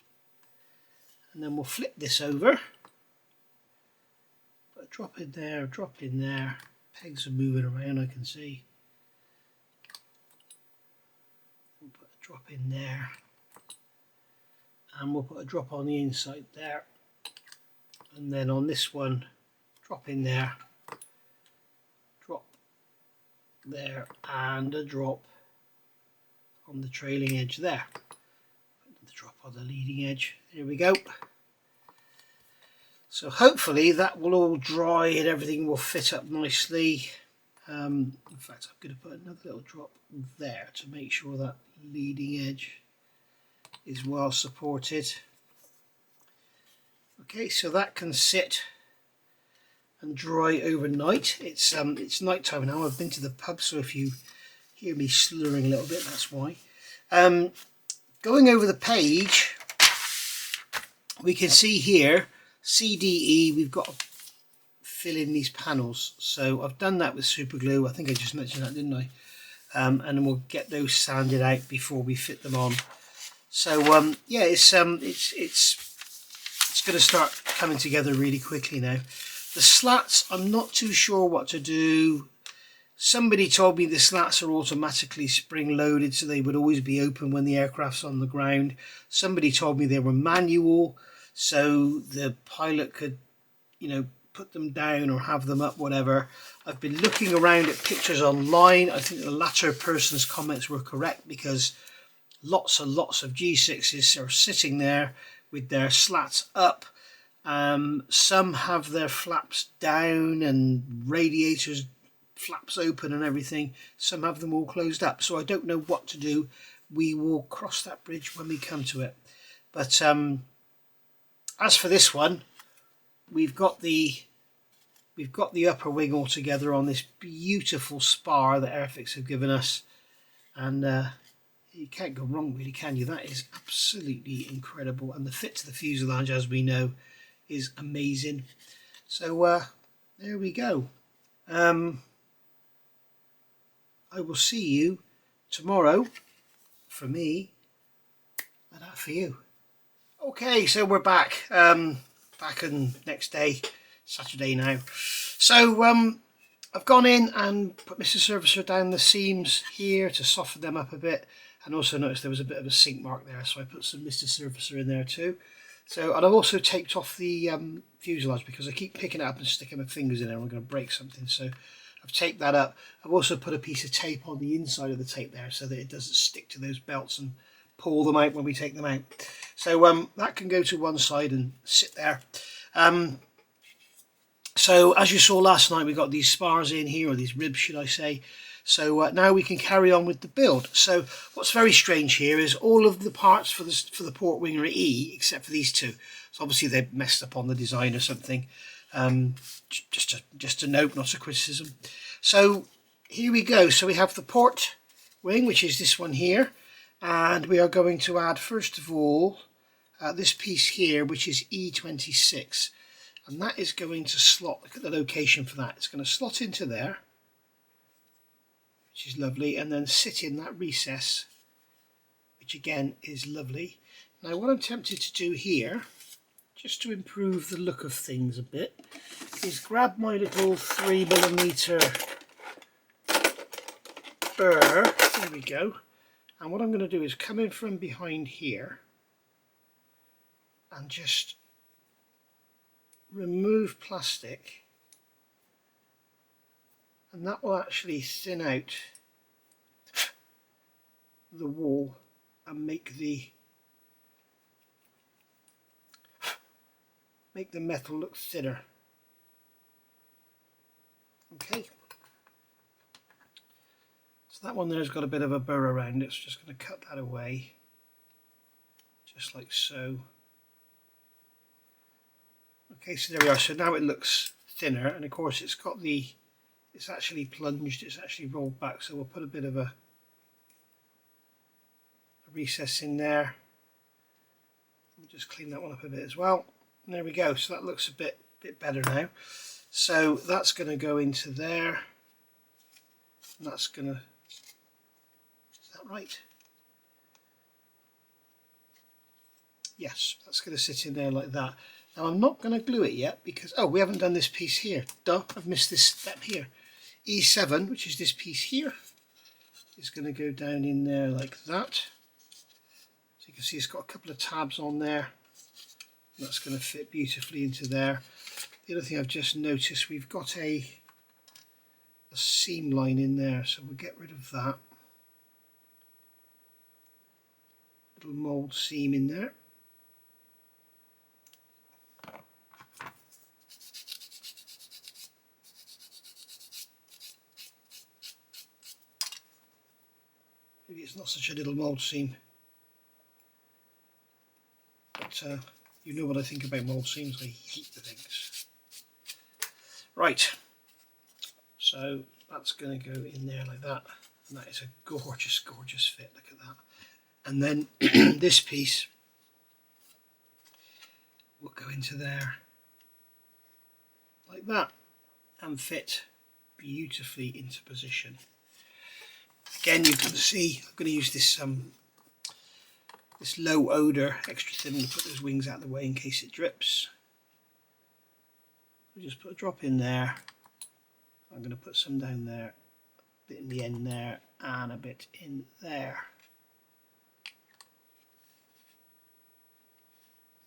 And then we'll flip this over, put a drop in there, a drop in there. Pegs are moving around, I can see. We'll put a drop in there, and we'll put a drop on the inside there. And then on this one, drop in there, drop there, and a drop on the trailing edge there. Put the drop on the leading edge. There we go. So hopefully that will all dry and everything will fit up nicely. In fact, I'm going to put another little drop there to make sure that leading edge is well supported. Okay, so that can sit and dry overnight. It's night time now. I've been to the pub, so if you hear me slurring a little bit, that's why. Going over the page, we can see here CDE, we've got to fill in these panels. So I've done that with super glue. I think I just mentioned that, didn't I? And then we'll get those sanded out before we fit them on. So yeah, it's going to start coming together really quickly now. The slats, I'm not too sure what to do. Somebody told me the slats are automatically spring loaded, so they would always be open when the aircraft's on the ground. Somebody told me they were manual, so the pilot could, you know, put them down or have them up, whatever. I've been looking around at pictures online. I think the latter person's comments were correct, because lots and lots of G6s are sitting there with their slats up. Some have their flaps down and radiators flaps open and everything. Some have them all closed up, so I don't know what to do. We will cross that bridge when we come to it. But as for this one, we've got the upper wing all together on this beautiful spar that Airfix have given us, and you can't go wrong, really, can you? That is absolutely incredible, and the fit to the fuselage, as we know, is amazing. So there we go. I will see you tomorrow for me, and that for you. Okay, so we're back. Back on next day, Saturday now. So I've gone in and put Mr. Surfacer down the seams here to soften them up a bit, and also noticed there was a bit of a sink mark there, so I put some Mr. Surfacer in there too. So, and I've also taped off the fuselage, because I keep picking it up and sticking my fingers in there and I'm going to break something. So I've taped that up. I've also put a piece of tape on the inside of the tape there so that it doesn't stick to those belts and pull them out when we take them out. So that can go to one side and sit there. So as you saw last night, we got these spars in here, or these ribs should I say. So now we can carry on with the build. So what's very strange here is all of the parts for the port wing are E, except for these two. So obviously they've messed up on the design or something. Just a note, not a criticism. So here we go. So we have the port wing, which is this one here, and we are going to add, first of all, this piece here, which is E26, and that is going to slot. Look at the location for that. It's going to slot into there, which is lovely, and then sit in that recess, which again is lovely. Now what I'm tempted to do here, just to improve the look of things a bit, is grab my little 3mm burr, there we go, and what I'm going to do is come in from behind here and just remove plastic, and that will actually thin out the wall and make the metal look thinner. Okay, so that one there's got a bit of a burr around it, so just going to cut that away just like so. Okay, so there we are. So now it looks thinner, and of course it's got the it's actually plunged, it's actually rolled back, so we'll put a bit of a recess in there. We'll just clean that one up a bit as well. And there we go, so that looks a bit better now. So that's going to go into there. And that's going to, is that right? Yes, that's going to sit in there like that. Now I'm not going to glue it yet because, oh, we haven't done this piece here. Duh, I've missed this step here. E7, which is this piece here, is going to go down in there like that. So you can see it's got a couple of tabs on there. That's going to fit beautifully into there. The other thing I've just noticed, we've got a seam line in there, so we'll get rid of that. Little mould seam in there. Maybe it's not such a little mould seam, but you know what I think about mould seams, I hate the things. Right, so that's going to go in there like that, and that is a gorgeous, gorgeous fit, look at that. And then this piece will go into there like that and fit beautifully into position. Again, you can see I'm going to use this this low odour extra thin to put those wings out of the way in case it drips. I'll just put a drop in there. I'm going to put some down there, a bit in the end there, and a bit in there.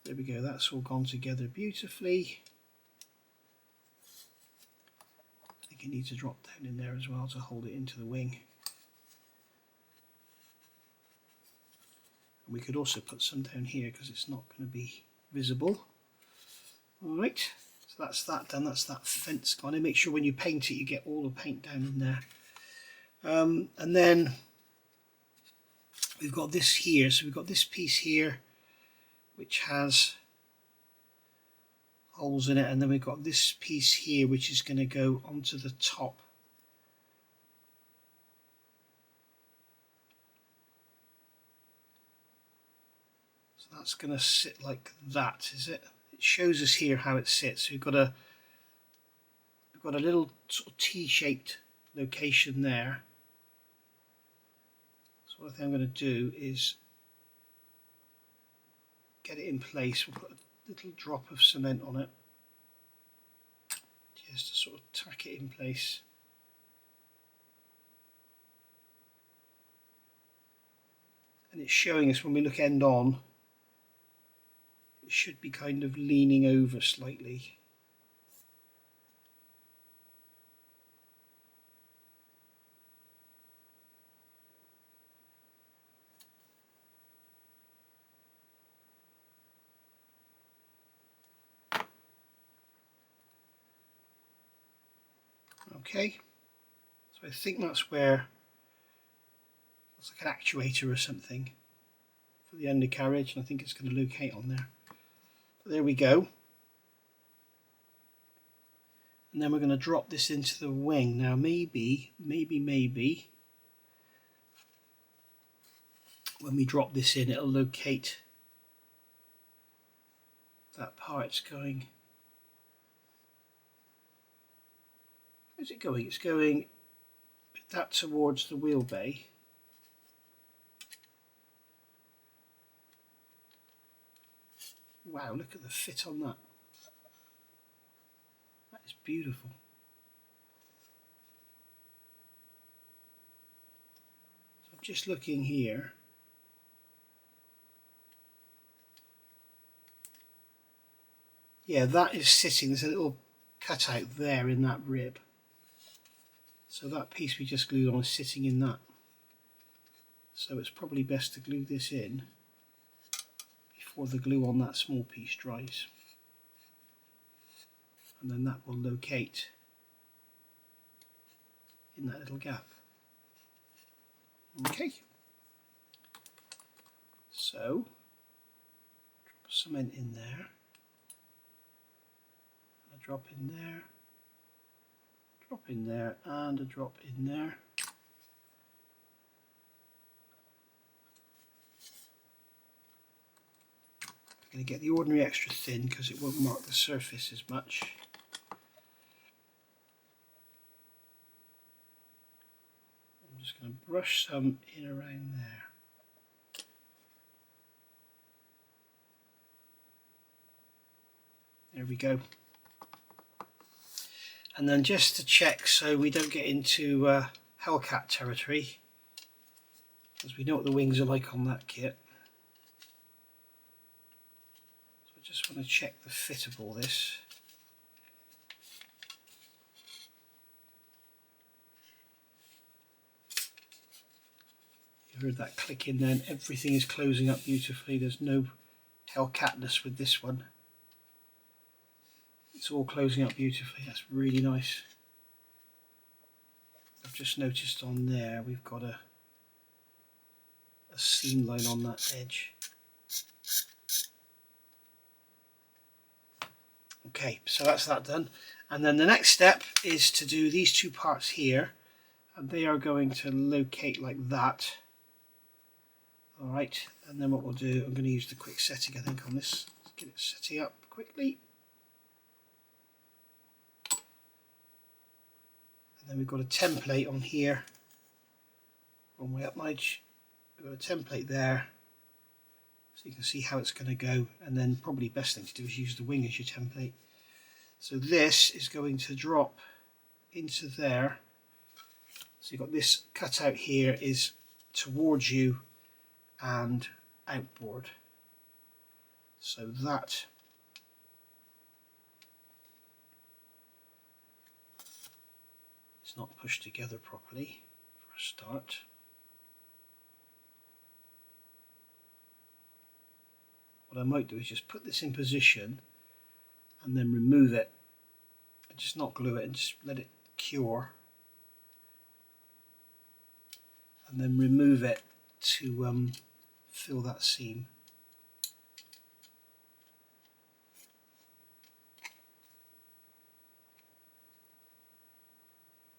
There we go, that's all gone together beautifully. I think it needs a drop down in there as well to hold it into the wing. And we could also put some down here because it's not going to be visible. Alright, so that's that done, that's that fence gone. And make sure when you paint it you get all the paint down in there. And then we've got this here, so we've got this piece here which has holes in it, and then we've got this piece here which is going to go onto the top. So that's going to sit like that, is it? It shows us here how it sits. So we've got a little sort of T-shaped location there. So what I think I'm going to do is get it in place. We'll put a little drop of cement on it just to sort of tack it in place. And it's showing us when we look end on, it should be kind of leaning over slightly. Okay, so I think that's where it's like an actuator or something for the undercarriage, and I think it's going to locate on there. But there we go. And then we're going to drop this into the wing. Now maybe when we drop this in it'll locate that part. It's going, where's it going? It's going with that towards the wheel bay. Wow, look at the fit on that. That is beautiful. So I'm just looking here. Yeah, that is sitting, there's a little cutout there in that rib. So that piece we just glued on is sitting in that. So it's probably best to glue this in before the glue on that small piece dries. And then that will locate in that little gap. Okay. So, drop cement in there. A drop in there. drop in there and a drop in there. I'm going to get the ordinary extra thin because it won't mark the surface as much. I'm just going to brush some in around there. There we go. And then just to check so we don't get into Hellcat territory, because we know what the wings are like on that kit. So I just want to check the fit of all this. You heard that click in then, everything is closing up beautifully, there's no Hellcatness with this one. It's all closing up beautifully, that's really nice. I've just noticed on there we've got a seam line on that edge. Okay, so that's that done. And then the next step is to do these two parts here, and they are going to locate like that. Alright, and then what we'll do, I'm going to use the quick setting I think on this. Let's get it setting up quickly. And then we've got a template on here, one way up nudge. We've got a template there, so you can see how it's going to go, and then probably best thing to do is use the wing as your template. So this is going to drop into there. So you've got this cut out here is towards you and outboard. So that is not pushed together properly for a start. What I might do is just put this in position and then remove it and just not glue it and just let it cure, and then remove it to fill that seam.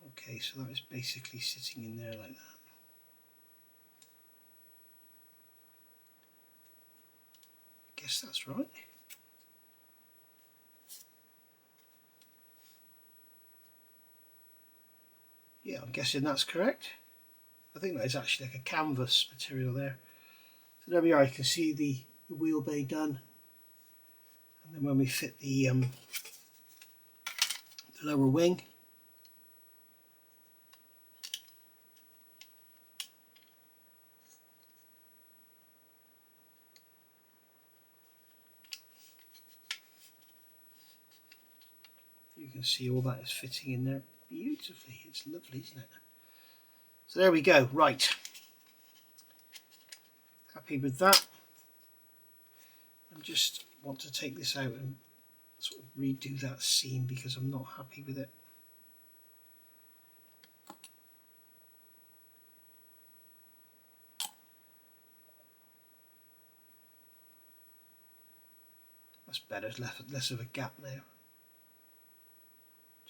Okay, so that is basically sitting in there like that. I guess that's right. Yeah, I'm guessing that's correct. I think that is actually like a canvas material there. So there we are, you can see the wheel bay done. And then when we fit the lower wing, you can see all that is fitting in there beautifully. It's lovely, isn't it? So there we go. Right. Happy with that. I just want to take this out and sort of redo that seam because I'm not happy with it. That's better, it's less of a gap now.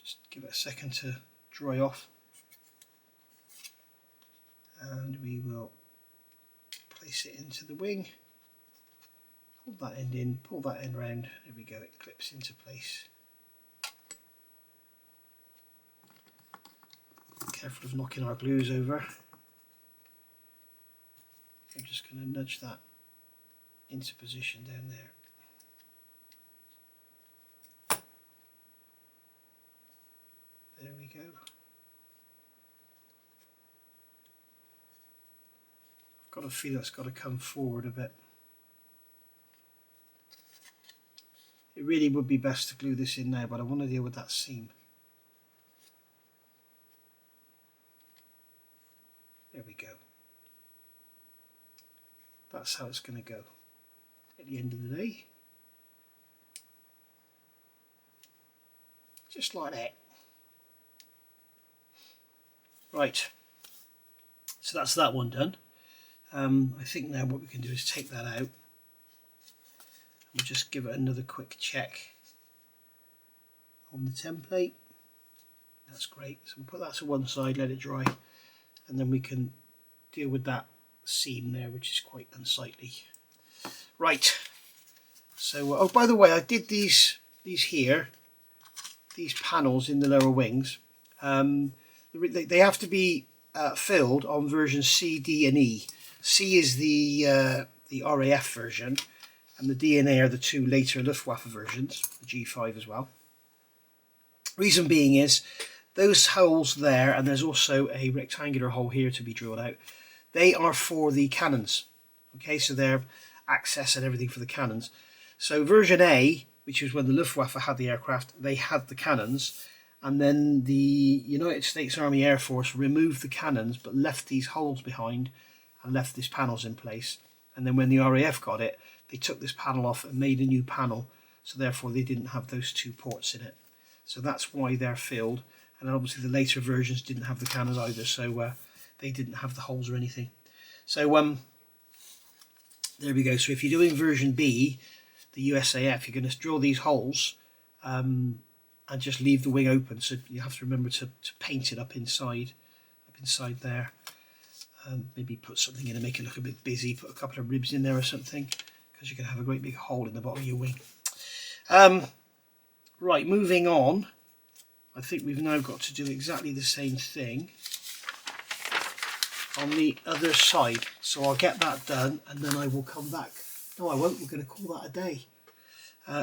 Just give it a second to dry off. And we will place it into the wing. Pull that end in, pull that end round. There we go, it clips into place. Careful of knocking our glues over. I'm just going to nudge that into position down there. There we go. I've got a feel it's got to come forward a bit. It really would be best to glue this in now, but I want to deal with that seam. There we go. That's how it's going to go at the end of the day. Just like that. Right, so that's that one done. I think now what we can do is take that out. We'll just give it another quick check on the template. That that's great. So we'll put that to one side, let it dry, and then we can deal with that seam there, which is quite unsightly. Right, so oh, by the way, I did these panels in the lower wings. They have to be filled on version C, D and E. C is the RAF version, and the D and A are the two later Luftwaffe versions, the G-5 as well. Reason being is those holes there, and there's also a rectangular hole here to be drilled out, they are for the cannons. Okay, so they're access and everything for the cannons. So version A, which is when the Luftwaffe had the aircraft, they had the cannons, and then the United States Army Air Force removed the cannons but left these holes behind and left these panels in place. And then when the RAF got it, they took this panel off and made a new panel, so therefore they didn't have those two ports in it. So that's why they're filled. And then obviously the later versions didn't have the cannons either, so they didn't have the holes or anything. So there we go. So if you're doing version B, the USAF, you're going to drill these holes and just leave the wing open. So you have to remember to paint it up inside there. Maybe put something in and make it look a bit busy. Put a couple of ribs in there or something, because you're going to have a great big hole in the bottom of your wing. Right, moving on. I think we've now got to do exactly the same thing on the other side. So I'll get that done and then I will come back. No, I won't. We're going to call that a day.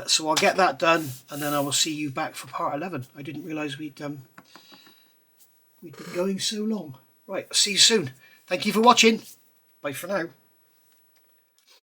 So I'll get that done and then I will see you back for part 11. I didn't realise we'd been going so long. Right, see you soon. Thank you for watching. Bye for now.